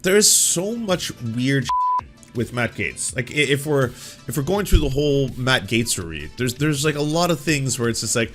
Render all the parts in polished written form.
there is so much weird with Matt Gaetz. Like, if we're going through the whole Matt Gaetzery, there's like a lot of things where it's just like,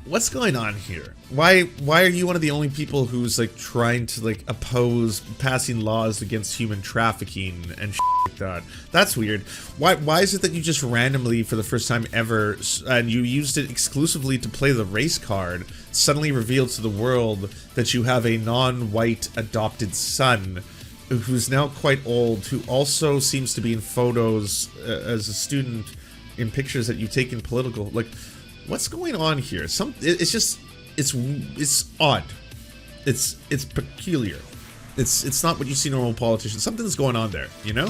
what's going on here? Why are you one of the only people who's like trying to like oppose passing laws against human trafficking and shit like that? That's weird. Why is it that you just randomly, for the first time ever, and you used it exclusively to play the race card, suddenly revealed to the world that you have a non-white adopted son who's now quite old, who also seems to be in photos as a student in pictures that you've taken political, like, what's going on here? It's just, it's odd. It's peculiar. It's not what you see normal politicians. Something's going on there, you know?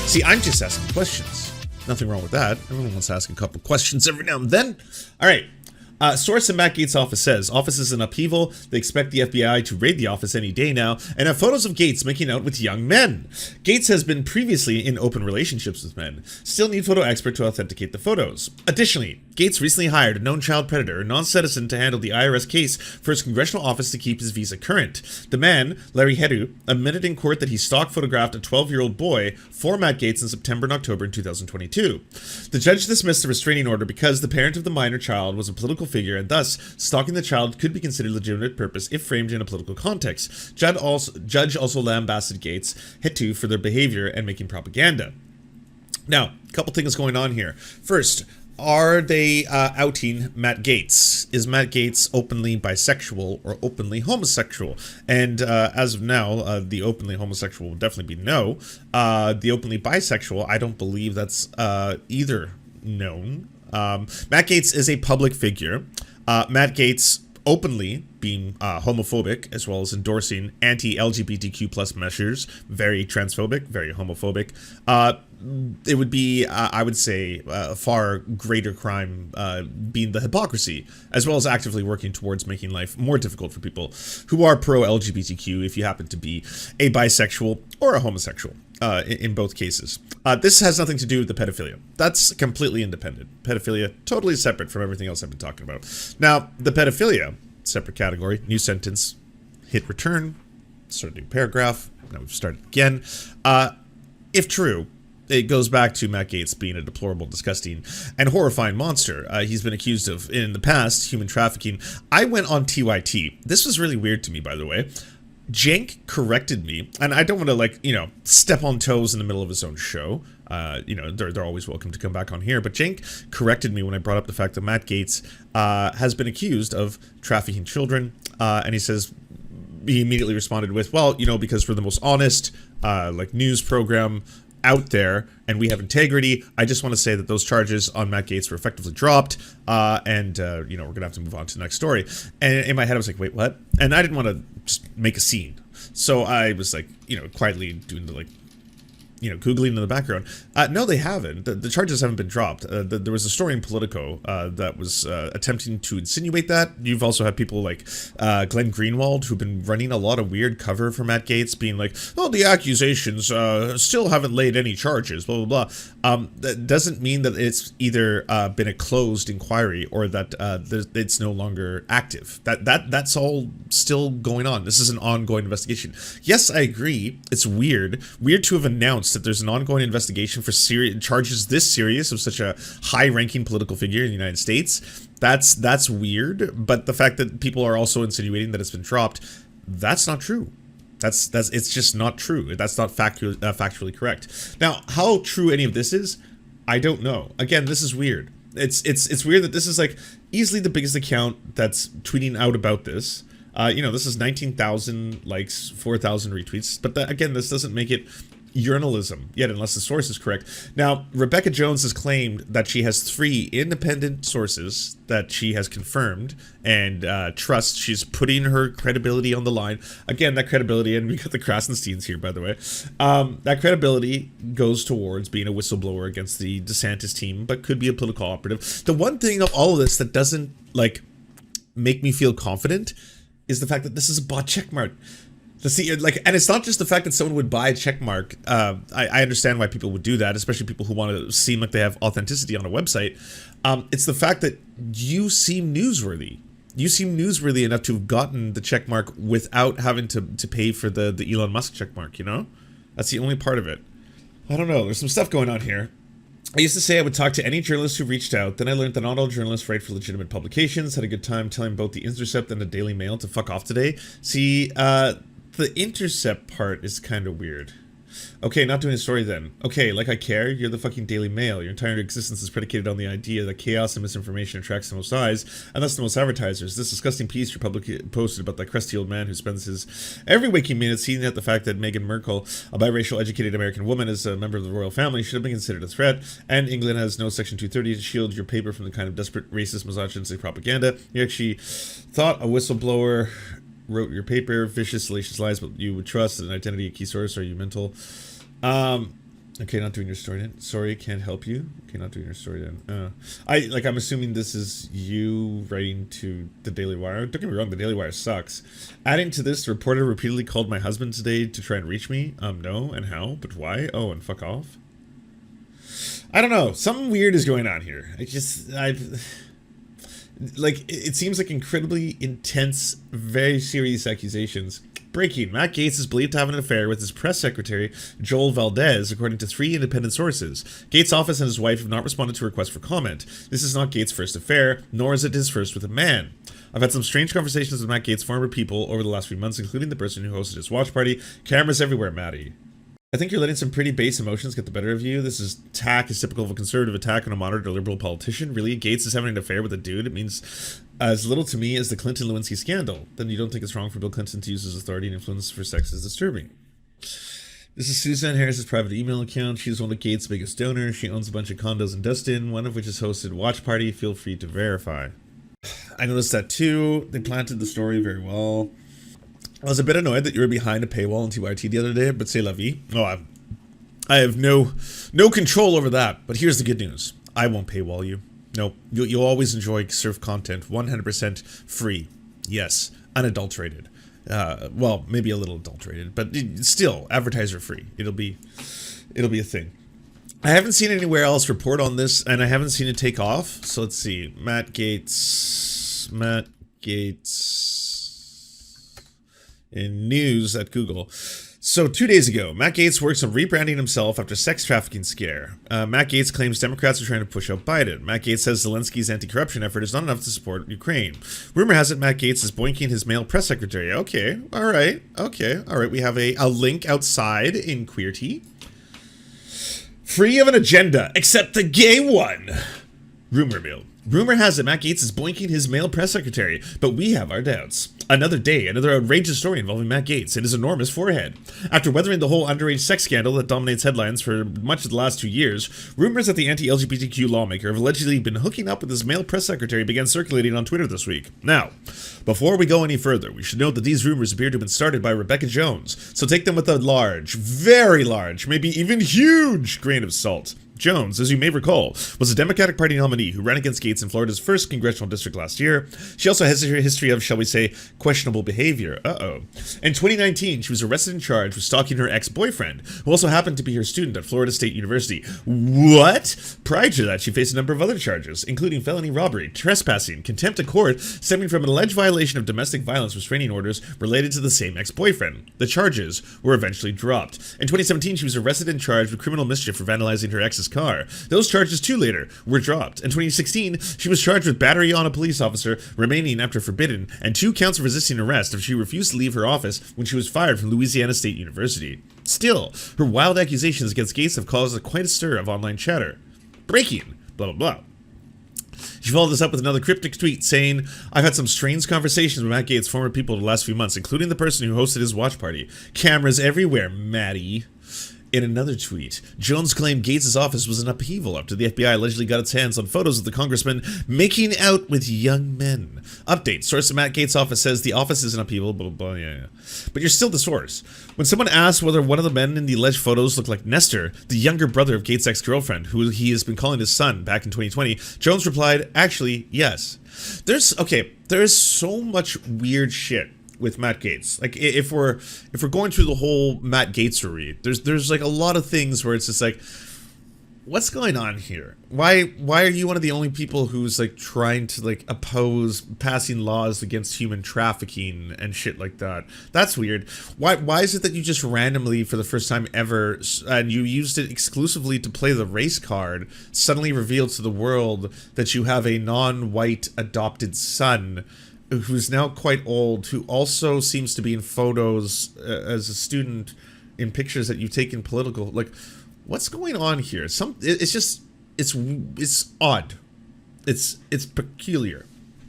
See, I'm just asking questions. Nothing wrong with that. Everyone wants to ask a couple questions every now and then. All right. Source in Matt Gaetz' office says, office is in upheaval. They expect the FBI to raid the office any day now, and have photos of Gaetz making out with young men. Gaetz has been previously in open relationships with men. Still need photo expert to authenticate the photos. Additionally, Gaetz recently hired a known child predator, a non-citizen, to handle the IRS case for his congressional office to keep his visa current. The man, Larry Hedu, admitted in court that he stalk photographed a 12-year-old boy for Matt Gaetz in September and October in 2022. The judge dismissed the restraining order because the parent of the minor child was a political figure, and thus stalking the child could be considered a legitimate purpose if framed in a political context. Judge also lambasted Gaetz, Hedu, for their behavior and making propaganda. Now, a couple things going on here. First, are they outing Matt Gaetz? Is Matt Gaetz openly bisexual or openly homosexual? And as of now, the openly homosexual will definitely be no. The openly bisexual, I don't believe that's either known. Matt Gaetz is a public figure. Matt Gaetz openly being homophobic, as well as endorsing anti-LGBTQ plus measures, very transphobic, very homophobic. It would be, I would say, a far greater crime being the hypocrisy, as well as actively working towards making life more difficult for people who are pro-LGBTQ if you happen to be a bisexual or a homosexual. In both cases. This has nothing to do with the pedophilia. That's completely independent. Pedophilia, totally separate from everything else I've been talking about. Now, the pedophilia, separate category, new sentence, hit return, start a new paragraph, now we've started again. If true, it goes back to Matt Gaetz being a deplorable, disgusting, and horrifying monster. He's been accused of, in the past, human trafficking. I went on TYT. This was really weird to me, by the way. Jank corrected me, and I don't want to, like, you know, step on toes in the middle of his own show. You know, they're always welcome to come back on here. But Jank corrected me when I brought up the fact that Matt Gaetz has been accused of trafficking children. And he says, he immediately responded with, well, you know, because we're the most honest, like, news program out there, and we have integrity. I just want to say that those charges on Matt Gaetz were effectively dropped, and you know, we're gonna have to move on to the next story. And in my head, I was like, wait, what? And I didn't want to just make a scene, so I was like, you know, quietly doing the, like, you know, Googling in the background. No, they haven't. The charges haven't been dropped. There was a story in Politico that was attempting to insinuate that. You've also had people like Glenn Greenwald, who've been running a lot of weird cover for Matt Gaetz, being like, oh, the accusations still haven't laid any charges, blah, blah, blah. That doesn't mean that it's either been a closed inquiry or that it's no longer active. That's all still going on. This is an ongoing investigation. Yes, I agree. It's weird to have announced that there's an ongoing investigation for charges this serious of such a high-ranking political figure in the United States. That's weird, but the fact that people are also insinuating that it's been dropped, that's not true. It's just not true. That's not factually correct. Now, how true any of this is, I don't know. Again, this is weird. It's weird that this is like easily the biggest account that's tweeting out about this. You know, this is 19,000 likes, 4,000 retweets, but again, this doesn't make it journalism yet, unless the source is correct. Now, Rebekah Jones has claimed that she has 3 independent sources that she has confirmed and trusts. She's putting her credibility on the line. Again, that credibility, and we got the Krasensteins here, by the way, that credibility goes towards being a whistleblower against the DeSantis team, but could be a political operative. The one thing of all of this that doesn't, like, make me feel confident is the fact that this is a bot checkmark. To see, like, and it's not just the fact that someone would buy a check mark. I understand why people would do that, especially people who want to seem like they have authenticity on a website. It's the fact that you seem newsworthy. You seem newsworthy enough to have gotten the check mark without having to pay for the Elon Musk check mark, you know? That's the only part of it. I don't know. There's some stuff going on here. I used to say I would talk to any journalist who reached out. Then I learned that not all journalists write for legitimate publications. Had a good time telling both the Intercept and the Daily Mail to fuck off today. See, the Intercept part is kind of weird. Okay, not doing a story then. Okay, like I care, you're the fucking Daily Mail. Your entire existence is predicated on the idea that chaos and misinformation attracts the most eyes, and thus the most advertisers. This disgusting piece you publicly posted about that crusty old man who spends his every waking minute seeing at the fact that Meghan Markle, a biracial educated American woman, is a member of the royal family, should have been considered a threat, and England has no Section 230 to shield your paper from the kind of desperate, racist, misogynistic propaganda. You actually thought a whistleblower wrote your paper, vicious, salacious lies, but you would trust an identity, a key source. Are you mental? Okay, not doing your story then. Sorry, can't help you. Okay, not doing your story then. I'm assuming this is you writing to the Daily Wire. Don't get me wrong, the Daily Wire sucks. Adding to this, the reporter repeatedly called my husband today to try and reach me. No, and how, but why? Oh, and fuck off. I don't know. Something weird is going on here. It seems like incredibly intense, very serious accusations. Breaking. Matt Gaetz is believed to have an affair with his press secretary, Joel Valdez, according to 3 independent sources. Gaetz' office and his wife have not responded to requests for comment. This is not Gaetz' first affair, nor is it his first with a man. I've had some strange conversations with Matt Gaetz' former people over the last few months, including the person who hosted his watch party. Cameras everywhere, Matty. I think you're letting some pretty base emotions get the better of you. This is typical of a conservative attack on a moderate or liberal politician. Really, Gaetz is having an affair with a dude. It means as little to me as the Clinton-Lewinsky scandal. Then you don't think it's wrong for Bill Clinton to use his authority and influence for sex as disturbing. This is Suzanne Harris's private email account. She's one of Gaetz' biggest donors. She owns a bunch of condos in Dustin, one of which is hosted Watch Party. Feel free to verify. I noticed that too. They planted the story very well. I was a bit annoyed that you were behind a paywall on TYT the other day, but c'est la vie. Oh, I have no control over that. But here's the good news. I won't paywall you. No, you'll always enjoy Serf content 100% free. Yes, unadulterated. Well, maybe a little adulterated, but still advertiser free. It'll be a thing. I haven't seen anywhere else report on this, and I haven't seen it take off. So let's see. Matt Gaetz in news at Google. So 2 days ago, Matt Gaetz works on rebranding himself after sex trafficking scare. Matt Gaetz claims Democrats are trying to push out Biden. Matt Gaetz says Zelensky's anti-corruption effort is not enough to support Ukraine. Rumor has it Matt Gaetz is boinking his male press secretary. Okay, all right. We have a link outside in Queerty. Free of an agenda, except the gay one. Rumor mill. Rumor has it Matt Gaetz is boinking his male press secretary, but we have our doubts. Another day, another outrageous story involving Matt Gaetz and his enormous forehead. After weathering the whole underage sex scandal that dominates headlines for much of the last 2 years, rumors that the anti-LGBTQ lawmaker have allegedly been hooking up with his male press secretary began circulating on Twitter this week. Now, before we go any further, we should note that these rumors appear to have been started by Rebekah Jones, so take them with a large, very large, maybe even huge grain of salt. Jones, as you may recall, was a Democratic Party nominee who ran against Gaetz in Florida's 1st congressional district last year. She also has a history of, shall we say, questionable behavior. In 2019, she was arrested and charged with stalking her ex-boyfriend, who also happened to be her student at Florida State University. What? Prior to that, she faced a number of other charges, including felony robbery, trespassing, contempt of court, stemming from an alleged violation of domestic violence restraining orders related to the same ex-boyfriend. The charges were eventually dropped. In 2017, she was arrested and charged with criminal mischief for vandalizing her ex's car. Those charges, too, later were dropped. In 2016, she was charged with battery on a police officer, remaining after forbidden, and 2 counts of resisting arrest if she refused to leave her office when she was fired from Louisiana State University. Still, her wild accusations against Gaetz have caused quite a stir of online chatter. Breaking, blah, blah, blah. She followed this up with another cryptic tweet saying, I've had some strange conversations with Matt Gaetz' former people the last few months, including the person who hosted his watch party. Cameras everywhere, Maddie. In another tweet, Jones claimed Gaetz' office was an upheaval after the FBI allegedly got its hands on photos of the congressman making out with young men. Update, source of Matt Gaetz' office says the office is an upheaval, blah, blah, blah, yeah. But you're still the source. When someone asked whether one of the men in the alleged photos looked like Nestor, the younger brother of Gaetz' ex-girlfriend, who he has been calling his son back in 2020, Jones replied, actually, yes. There is so much weird shit with Matt Gaetz. Like if we're going through the whole Matt Gaetzery, there's like a lot of things where it's just like, what's going on here? Why are you one of the only people who's like trying to like oppose passing laws against human trafficking and shit like that? That's weird. Why is it that you just randomly, for the first time ever, and you used it exclusively to play the race card, suddenly revealed to the world that you have a non-white adopted son who's now quite old, who also seems to be in photos as a student in pictures that you've taken political, like, what's going on here? It's odd. It's peculiar.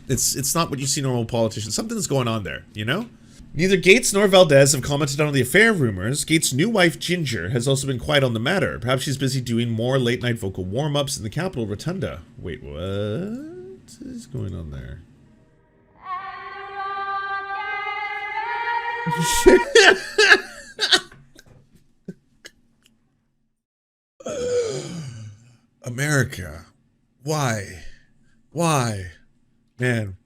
It's not what you see normal politicians. Something's going on there, you know? Neither Gaetz nor Valdez have commented on the affair rumors. Gaetz' new wife, Ginger, has also been quiet on the matter. Perhaps she's busy doing more late-night vocal warm-ups in the Capitol Rotunda. Wait, what is going on there? America. Why? Man.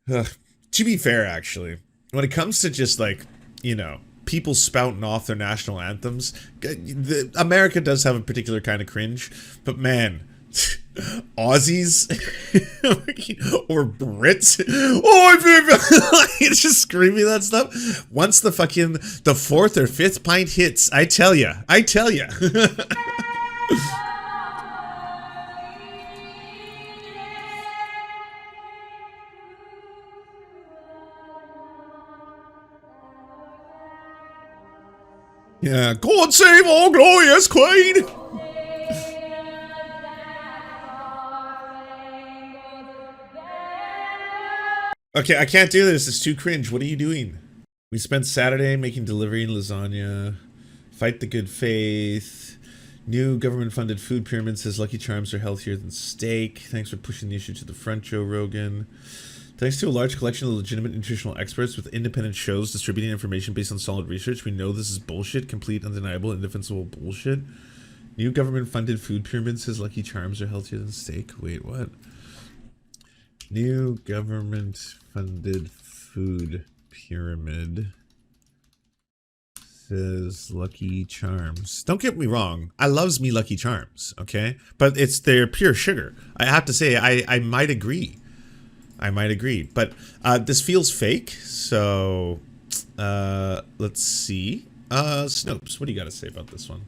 To be fair, actually, when it comes to just like, you know, people spouting off their national anthems, America does have a particular kind of cringe, but man, Aussies or Brits, it's just screaming that stuff. Once the fourth or fifth pint hits, I tell ya. Yeah, God save our glorious Queen! Okay, I can't do this. It's too cringe. What are you doing? We spent Saturday making delivery in lasagna. Fight the good faith. New government-funded food pyramid says Lucky Charms are healthier than steak. Thanks for pushing the issue to the front, Joe Rogan. Thanks to a large collection of legitimate nutritional experts with independent shows distributing information based on solid research, we know this is bullshit, complete, undeniable, indefensible bullshit. New government-funded food pyramid says Lucky Charms are healthier than steak. Wait, what? New government-funded food pyramid says Lucky Charms. Don't get me wrong, I loves me Lucky Charms, okay? But they're pure sugar. I have to say, I might agree. But this feels fake, so let's see. Snopes, what do you got to say about this one?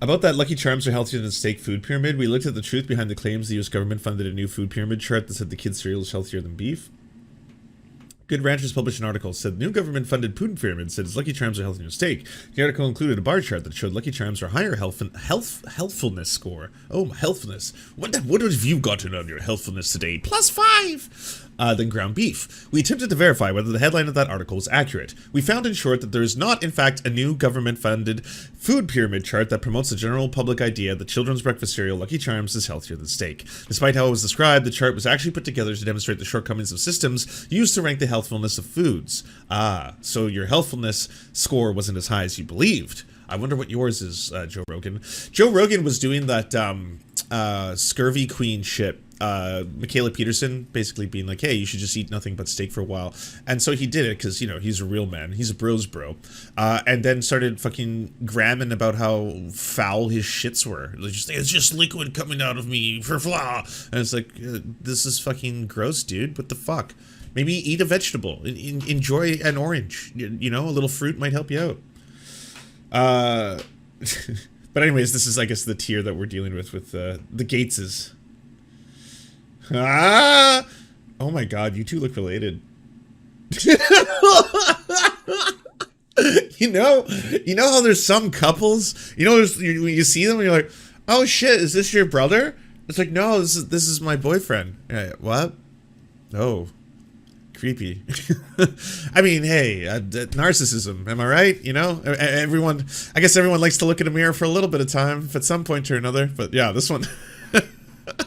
About that Lucky Charms are healthier than steak food pyramid, we looked at the truth behind the claims the US government funded a new food pyramid chart that said the kids' cereal is healthier than beef. Good Ranchers published an article said the new government-funded food pyramid said Lucky Charms are healthier than steak. The article included a bar chart that showed Lucky Charms are higher healthfulness score. Oh, healthfulness. What have you gotten on your healthfulness today? +5 than ground beef. We attempted to verify whether the headline of that article was accurate. We found, in short, that there is not, in fact, a new government-funded food pyramid chart that promotes the general public idea that children's breakfast cereal Lucky Charms is healthier than steak. Despite how it was described, the chart was actually put together to demonstrate the shortcomings of systems used to rank the healthfulness of foods. Ah, so your healthfulness score wasn't as high as you believed. I wonder what yours is, Joe Rogan. Joe Rogan was doing that scurvy queen shit. Michaela Peterson basically being like, hey, you should just eat nothing but steak for a while. And so he did it because, you know, he's a real man. He's a bro's bro. And then started fucking gramming about how foul his shits were. It's just liquid coming out of me for flaw. And it's like, this is fucking gross, dude. What the fuck? Maybe eat a vegetable. Enjoy an orange. You know, a little fruit might help you out. But anyways, this is, I guess, the tier that we're dealing with the Gaetzes. Ah! Oh my god, you two look related. you know how there's some couples, you you see them and you're like, oh shit, is this your brother? It's like, no, this is my boyfriend. What? Oh, creepy. I mean, hey, narcissism, am I right? You know, I guess everyone likes to look in a mirror for a little bit of time at some point or another, but yeah, this one.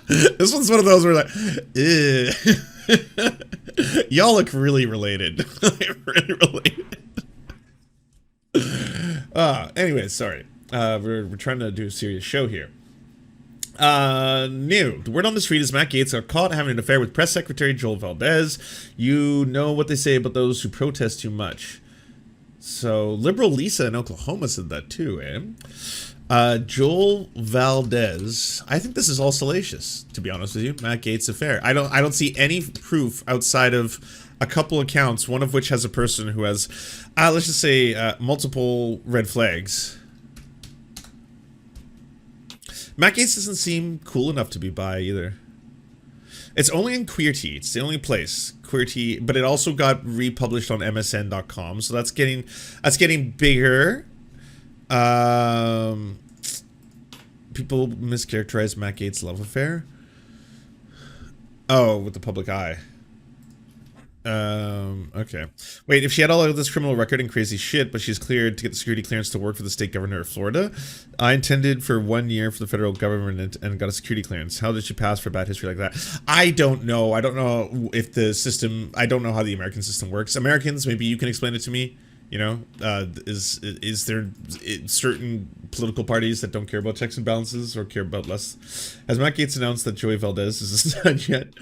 This one's one of those where like, y'all look really related. Really related. Anyways, sorry. We're trying to do a serious show here. New. The word on the street is Matt Gaetz got caught having an affair with Press Secretary Joel Valdez. You know what they say about those who protest too much. So, liberal Lisa in Oklahoma said that too, Joel Valdez. I think this is all salacious, to be honest with you. Matt Gaetz affair. I don't see any proof outside of a couple accounts, one of which has a person who has, let's just say, multiple red flags. Matt Gaetz doesn't seem cool enough to be bi either. It's only in QueerT. It's the only place. QueerT, but it also got republished on MSN.com, so that's getting bigger. People mischaracterize Matt Gaetz' love affair. Oh, with the public eye. Okay. Wait, if she had all of this criminal record and crazy shit, but she's cleared to get the security clearance to work for the state governor of Florida. I intended for 1 year for the federal government and got a security clearance. How did she pass for bad history like that? I don't know. I don't know if the system, I don't know how the American system works. Americans, maybe you can explain it to me. You know, is there certain political parties that don't care about checks and balances or care about less? Has Matt Gaetz announced that Joey Valdez is a stud yet?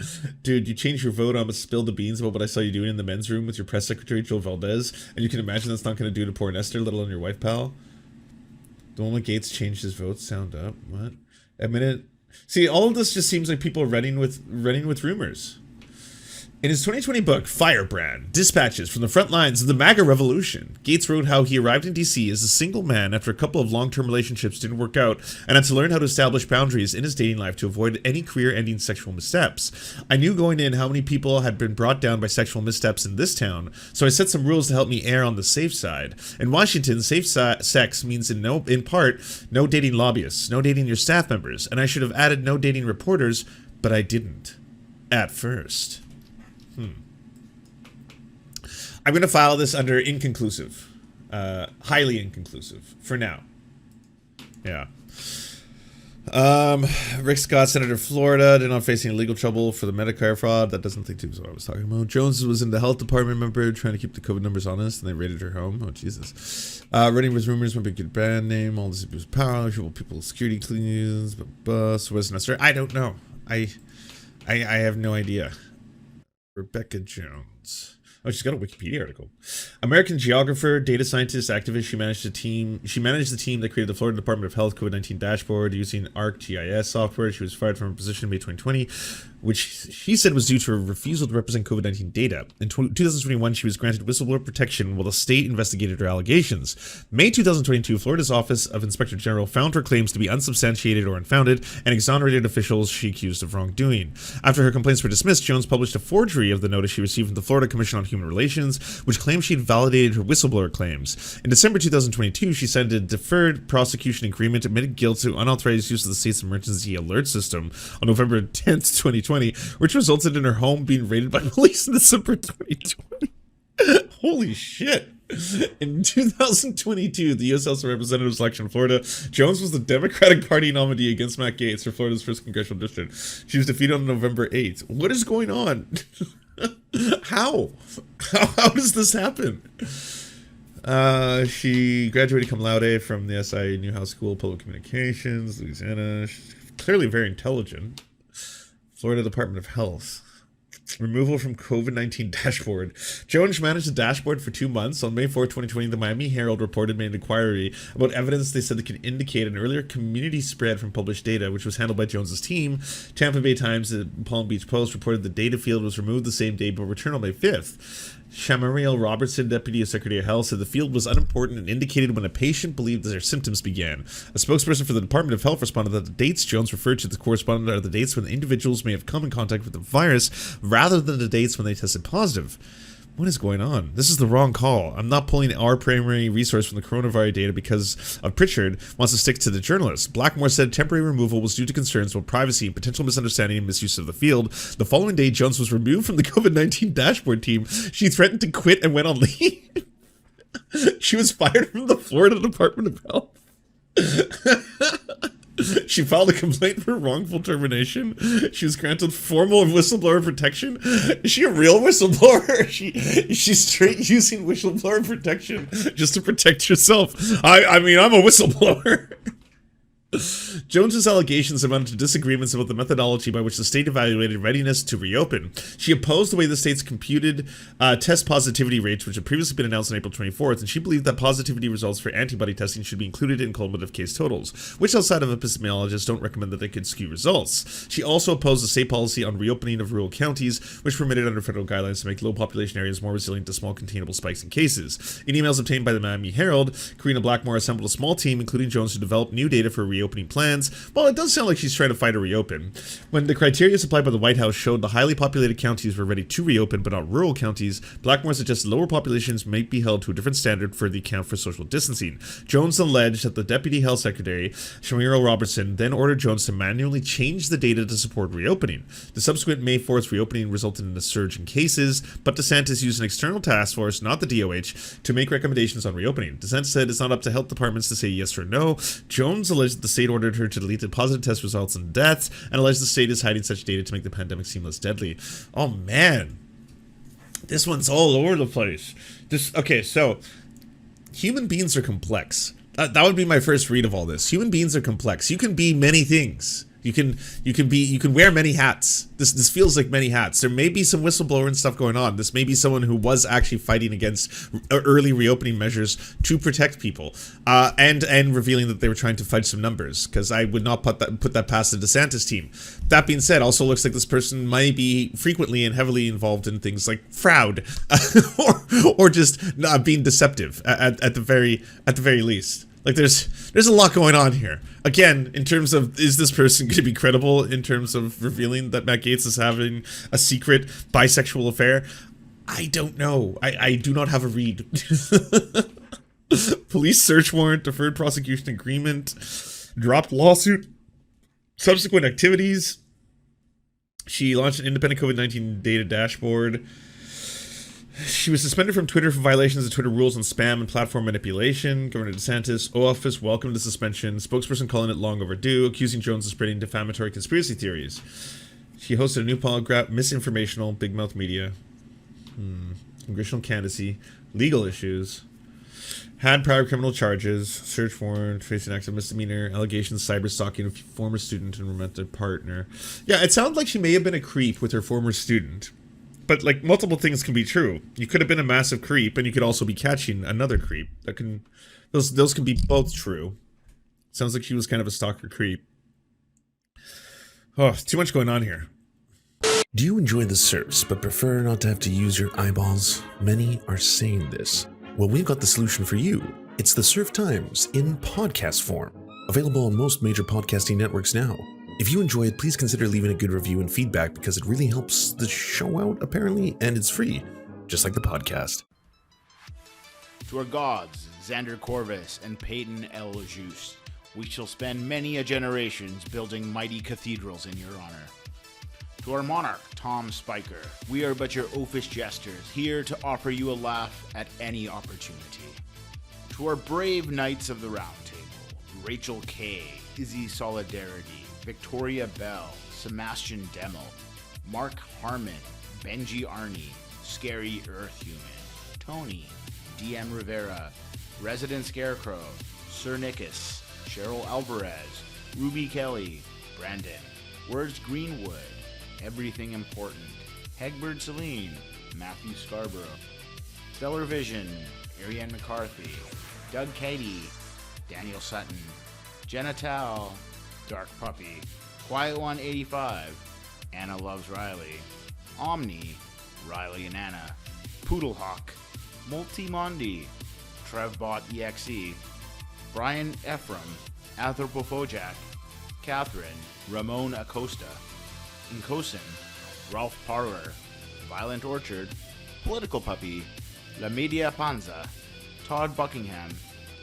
Dude, you changed your vote on spill the beans about what I saw you doing in the men's room with your press secretary, Joel Valdez, and you can imagine that's not going to do to poor Nestor, let alone your wife, pal. The moment Gaetz changed his vote, sound up. What? Admit it. See, all of this just seems like people running with rumors. In his 2020 book, Firebrand, Dispatches from the Front Lines of the MAGA Revolution, Gaetz wrote how he arrived in D.C. as a single man after a couple of long-term relationships didn't work out and had to learn how to establish boundaries in his dating life to avoid any career-ending sexual missteps. I knew going in how many people had been brought down by sexual missteps in this town, so I set some rules to help me err on the safe side. In Washington, safe sex means in part, no dating lobbyists, no dating your staff members, and I should have added no dating reporters, but I didn't. At first. I'm going to file this under inconclusive. Highly inconclusive. For now. Yeah. Rick Scott, Senator of Florida, did not face any legal trouble for the Medicare fraud. That doesn't think too is what I was talking about. Jones was in the health department, remember, trying to keep the COVID numbers honest, and they raided her home. Oh, Jesus. Running with rumors might be a good brand name. All this abuse of power, people, security cleans, bus, was necessary. I don't know. I have no idea. Rebekah Jones. Oh, she's got a Wikipedia article. American geographer, data scientist, activist. She managed the team that created the Florida Department of Health COVID-19 dashboard using ArcGIS software. She was fired from her position in May 2020, which she said was due to her refusal to represent COVID-19 data. In 2021, she was granted whistleblower protection while the state investigated her allegations. May 2022, Florida's Office of Inspector General found her claims to be unsubstantiated or unfounded and exonerated officials she accused of wrongdoing. After her complaints were dismissed, Jones published a forgery of the notice she received from the Florida Commission on Human Relations, which claimed she'd validated her whistleblower claims. In December 2022, she signed a deferred prosecution agreement, admitted guilt to unauthorized use of the state's emergency alert system on November 10th, 2020, which resulted in her home being raided by police in December 2020. Holy shit. In 2022, the U.S. House of Representatives election in Florida, Jones was the Democratic Party nominee against Matt Gaetz for Florida's 1st congressional district. She was defeated on November 8th. What is going on? How does this happen? She graduated cum laude from the SI Newhouse School of Public Communications, Louisiana. She's clearly very intelligent. Florida Department of Health. Removal from COVID-19 dashboard. Jones managed the dashboard for 2 months. On May 4, 2020, the Miami Herald reported made an inquiry about evidence they said that could indicate an earlier community spread from published data, which was handled by Jones's team. Tampa Bay Times and Palm Beach Post reported the data field was removed the same day but returned on May 5th. Shamariel Robertson, Deputy Secretary of Health, said the field was unimportant and indicated when a patient believed that their symptoms began. A spokesperson for the Department of Health responded that the dates Jones referred to corresponded are the dates when the individuals may have come in contact with the virus rather than the dates when they tested positive. What is going on? This is the wrong call. I'm not pulling our primary resource from the coronavirus data because of Pritchard wants to stick to the journalist. Blackmore said temporary removal was due to concerns about privacy and potential misunderstanding and misuse of the field. The following day, Jones was removed from the COVID-19 dashboard team. She threatened to quit and went on leave. She was fired from the Florida Department of Health. She filed a complaint for wrongful termination. She was granted formal whistleblower protection. Is she a real whistleblower? She's straight using whistleblower protection just to protect herself. I mean, I'm a whistleblower. Jones's allegations amounted to disagreements about the methodology by which the state evaluated readiness to reopen. She opposed the way the state's computed test positivity rates, which had previously been announced on April 24th, and she believed that positivity results for antibody testing should be included in cumulative case totals, which outside of epistemologists don't recommend that they could skew results. She also opposed the state policy on reopening of rural counties, which permitted under federal guidelines to make low population areas more resilient to small containable spikes in cases. In emails obtained by the Miami Herald, Karina Blackmore assembled a small team, including Jones, to develop new data for reopening plans. Well, it does sound like she's trying to fight a reopen. When the criteria supplied by the White House showed the highly populated counties were ready to reopen, but not rural counties, Blackmore suggested lower populations might be held to a different standard for the account for social distancing. Jones alleged that the Deputy Health Secretary, Shamiro Robertson, then ordered Jones to manually change the data to support reopening. The subsequent May 4th reopening resulted in a surge in cases, but DeSantis used an external task force, not the DOH, to make recommendations on reopening. DeSantis said it's not up to health departments to say yes or no. Jones alleged that the state ordered her to delete the positive test results and deaths, and alleged the state is hiding such data to make the pandemic seem less deadly. Oh man, this one's all over the place. Okay, so human beings are complex. That would be my first read of all this. Human beings are complex. You can be many things. You can wear many hats. This feels like many hats. There may be some whistleblower and stuff going on. This may be someone who was actually fighting against early reopening measures to protect people, and revealing that they were trying to fudge some numbers. Because I would not put that past the DeSantis team. That being said, also looks like this person might be frequently and heavily involved in things like fraud, or just not being deceptive at the very least. Like there's a lot going on here. Again, in terms of, is this person going to be credible in terms of revealing that Matt Gaetz is having a secret bisexual affair? I don't know. I do not have a read. Police search warrant, deferred prosecution agreement, dropped lawsuit, subsequent activities. She launched an independent COVID-19 data dashboard. She was suspended from Twitter for violations of Twitter rules on spam and platform manipulation. Governor DeSantis, office welcomed the suspension. Spokesperson calling it long overdue, accusing Jones of spreading defamatory conspiracy theories. She hosted a new polygraph, misinformational, big mouth media, congressional candidacy, legal issues, had prior criminal charges, search warrant, facing active misdemeanor, allegations, cyber stalking of former student and romantic partner. Yeah, it sounds like she may have been a creep with her former student. But, like, multiple things can be true. You could have been a massive creep, and you could also be catching another creep. Those can be both true. Sounds like she was kind of a stalker creep. Oh, too much going on here. Do you enjoy the Serfs, but prefer not to have to use your eyeballs? Many are saying this. Well, we've got the solution for you. It's the Serf Times in podcast form. Available on most major podcasting networks now. If you enjoy it, please consider leaving a good review and feedback because it really helps the show out, apparently, and it's free, just like the podcast. To our gods, Xander Corvus and Peyton L. Juste, we shall spend many a generations building mighty cathedrals in your honor. To our monarch, Tom Spiker, we are but your oafish jesters, here to offer you a laugh at any opportunity. To our brave knights of the Round Table, Rachel K., Izzy Solidarity, Victoria Bell, Sebastian Demmel, Mark Harmon, Benji Arnie, Scary Earth Human, Tony, DM Rivera, Resident Scarecrow, Sir Nickus, Cheryl Alvarez, Ruby Kelly, Brandon, Words Greenwood, Everything Important, Hegbert Celine, Matthew Scarborough, Stellar Vision, Ariane McCarthy, Doug Cady, Daniel Sutton, Jenna Tal, Dark Puppy, Quiet One 85, Anna Loves Riley, Omni, Riley and Anna, Poodlehawk, Multimondi, Trevbot EXE, Brian Ephraim, Anthropophojack, Catherine, Ramon Acosta, Incosin, Ralph Parler, Violent Orchard, Political Puppy, La Media Panza, Todd Buckingham,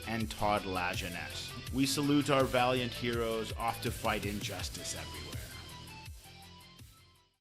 and Todd La Jeunesse. We salute our valiant heroes off to fight injustice everywhere.